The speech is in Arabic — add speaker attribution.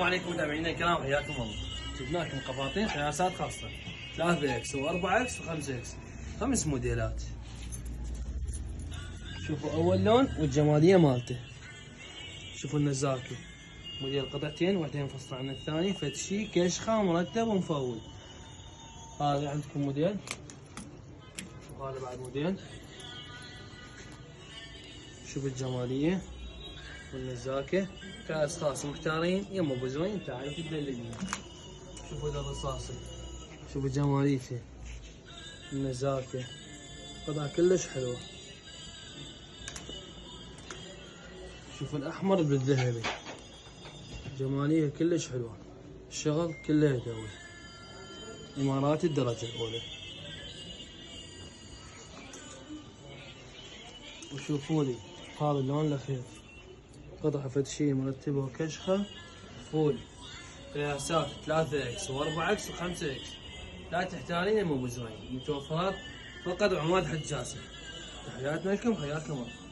Speaker 1: عليكم متابعينا الكرام، حياكم الله. جبنا لكم قفاطين قياسات خاصة 3 اكس و4 اكس و5 اكس، 5 موديلات. شوفوا اول لون والجمالية مالته. شوفوا النزاكة موديل قطعتين، واحدة منفصلة عن الثاني، فتشي كشخة مرتب ومفول. هذا عندكم موديل، وهذا بعد موديل. شوفوا الجمالية والنزاكة، كأشخاص محتارين يما ابو زوين تعالوا تدللين. شوفوا الرصاصي، شوفوا جماليته، النزاكة، قطعة كلش حلوة. شوفوا الأحمر بالذهبي، جمالية كلش حلوة، الشغل كله يدوي، إماراتي الدرجة الأولى. وشوفوا لي هذا اللون الأخير، قطعة فتشية مرتبة وكشخة فول، قياسات 3 اكس و4 اكس و5 اكس، لا تحتارين يا ابو زوين، متوفرات فقط عماد حجازة. تحياتنا لكم، حياكم الله.